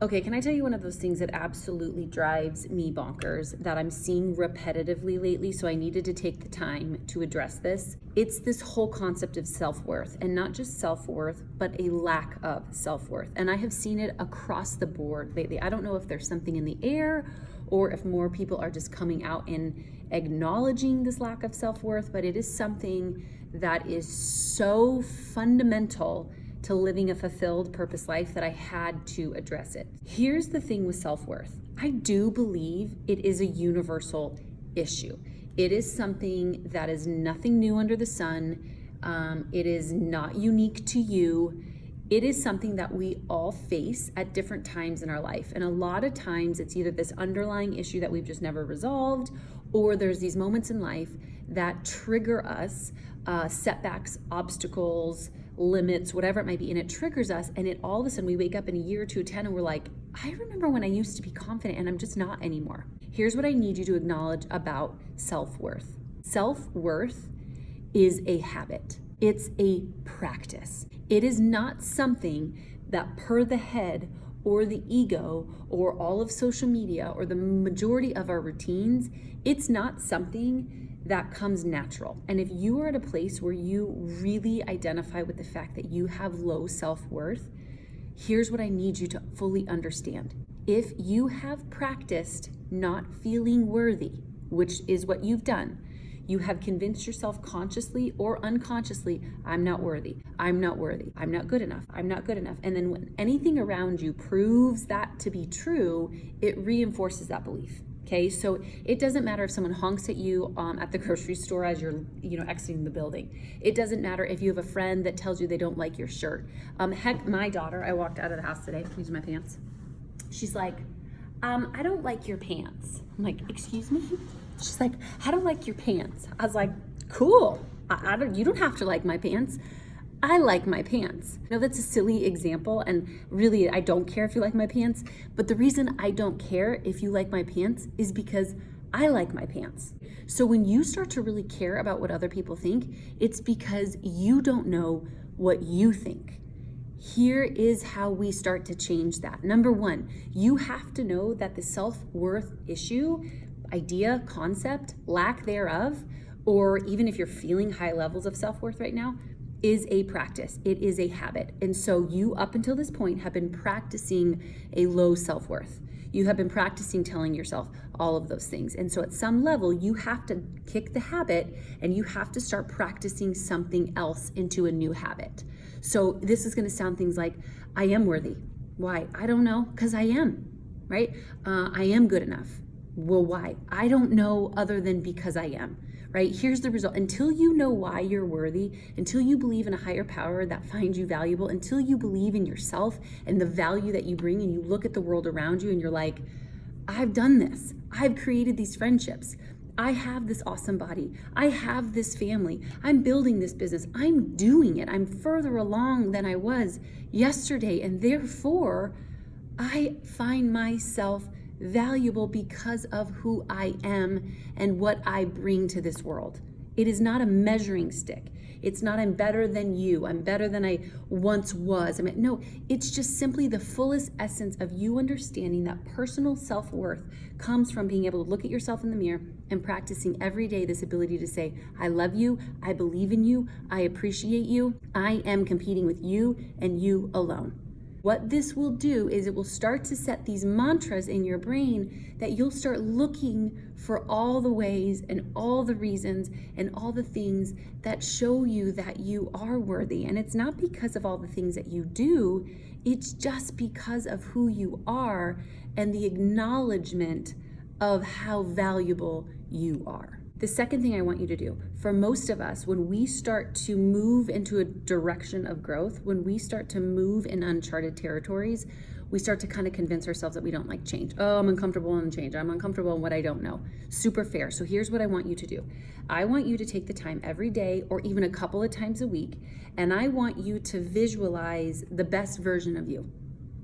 Okay, can I tell you one of those things that absolutely drives me bonkers that I'm seeing repetitively lately? So I needed to take the time to address this. It's this whole concept of self-worth, and not just self-worth, but a lack of self-worth. And I have seen it across the board lately. I don't know if there's something in the air or if more people are just coming out and acknowledging this lack of self-worth, but it is something that is so fundamental to living a fulfilled purpose life that I had to address it. Here's the thing with self-worth. I do believe it is a universal issue. It is something that is nothing new under the sun. It is not unique to you. It is something that we all face at different times in our life. And a lot of times it's either this underlying issue that we've just never resolved, or there's these moments in life that trigger us, setbacks, obstacles, limits, whatever it might be, and it triggers us, and it all of a sudden we wake up in a year or two, 10, and we're like, I remember when I used to be confident and I'm just not anymore. Here's what I need you to acknowledge about self-worth. Self-worth is a habit. It's a practice. It is not something that per the head or the ego or all of social media or the majority of our routines, it's not something that comes natural. And if you are at a place where you really identify with the fact that you have low self-worth, here's what I need you to fully understand. If you have practiced not feeling worthy, which is what you've done, you have convinced yourself consciously or unconsciously, I'm not worthy, I'm not worthy, I'm not good enough, I'm not good enough. And then when anything around you proves that to be true, it reinforces that belief. Okay, so it doesn't matter if someone honks at you at the grocery store as you're, exiting the building. It doesn't matter if you have a friend that tells you they don't like your shirt. Heck, my daughter, I walked out of the house today using my pants. She's like, I don't like your pants. I'm like, excuse me? She's like, I don't like your pants. I was like, cool. You don't have to like my pants. I like my pants. Now that's a silly example, and really I don't care if you like my pants, but the reason I don't care if you like my pants is because I like my pants. So when you start to really care about what other people think, it's because you don't know what you think. Here is how we start to change that. Number one, you have to know that the self-worth issue, idea, concept, lack thereof, or even if you're feeling high levels of self-worth right now, is a practice. It is a habit. And so you, up until this point, have been practicing a low self-worth. You have been practicing telling yourself all of those things. And so at some level, you have to kick the habit and you have to start practicing something else into a new habit. So this is going to sound things like, I am worthy. Why? I don't know, because I am, right? I am good enough. Well, why? I don't know other than because I am. Right? Here's the result. Until you know why you're worthy, until you believe in a higher power that finds you valuable, until you believe in yourself and the value that you bring, and you look at the world around you and you're like, I've done this. I've created these friendships. I have this awesome body. I have this family. I'm building this business. I'm doing it. I'm further along than I was yesterday. And therefore, I find myself valuable because of who I am and what I bring to this world. It is not a measuring stick. It's not I'm better than you. I'm better than I once was. No, it's just simply the fullest essence of you understanding that personal self-worth comes from being able to look at yourself in the mirror and practicing every day this ability to say, I love you, I believe in you, I appreciate you, I am competing with you and you alone. What this will do is it will start to set these mantras in your brain that you'll start looking for all the ways and all the reasons and all the things that show you that you are worthy. And it's not because of all the things that you do, it's just because of who you are and the acknowledgement of how valuable you are. The second thing I want you to do, for most of us, when we start to move into a direction of growth, when we start to move in uncharted territories, we start to kind of convince ourselves that we don't like change. Oh, I'm uncomfortable in change. I'm uncomfortable in what I don't know. Super fair. So here's what I want you to do. I want you to take the time every day or even a couple of times a week, and I want you to visualize the best version of you.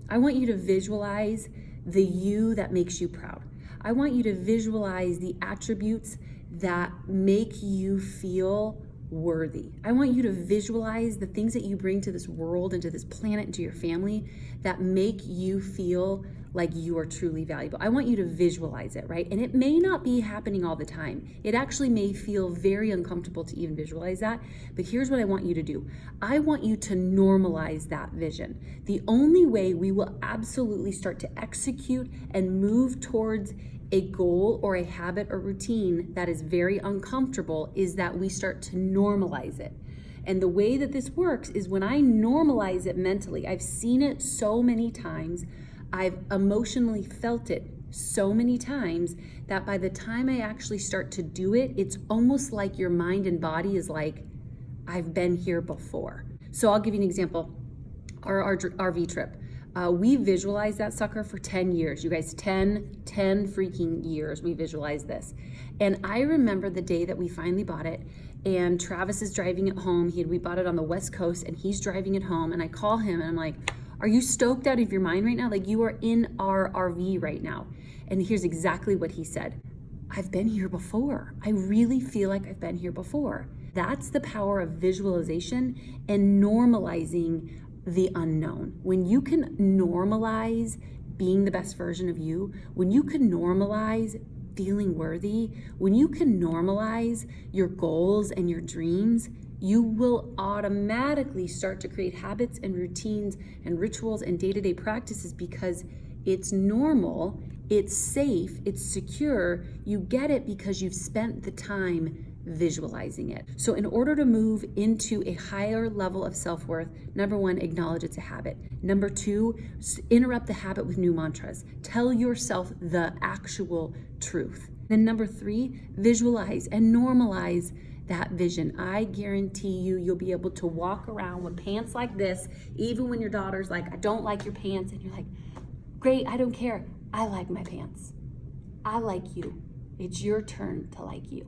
I want you to visualize the you that makes you proud. I want you to visualize the attributes that make you feel worthy. I want you to visualize the things that you bring to this world and to this planet and to your family that make you feel like you are truly valuable. I want you to visualize it, right? And it may not be happening all the time. It actually may feel very uncomfortable to even visualize that. But here's what I want you to do. I want you to normalize that vision. The only way we will absolutely start to execute and move towards a goal or a habit or routine that is very uncomfortable is that we start to normalize it. And the way that this works is when I normalize it mentally. I've seen it so many times. I've emotionally felt it so many times that by the time I actually start to do it, it's almost like your mind and body is like, I've been here before. So I'll give you an example. Our RV trip. We visualized that sucker for 10 years. You guys, 10 freaking years we visualized this. And I remember the day that we finally bought it, and Travis is driving it home. We bought it on the West Coast, and he's driving it home, and I call him and I'm like, are you stoked out of your mind right now? Like, you are in our RV right now. And here's exactly what he said. I've been here before. I really feel like I've been here before. That's the power of visualization and normalizing the unknown. When you can normalize being the best version of you, when you can normalize feeling worthy, when you can normalize your goals and your dreams, you will automatically start to create habits and routines and rituals and day-to-day practices because it's normal, it's safe, it's secure. You get it because you've spent the time visualizing it. So in order to move into a higher level of self-worth, number one, acknowledge it's a habit. Number two, interrupt the habit with new mantras. Tell yourself the actual truth. Then number three, visualize and normalize that vision. I guarantee you'll be able to walk around with pants like this, even when your daughter's like, I don't like your pants. And you're like, great, I don't care. I like my pants. I like you. It's your turn to like you.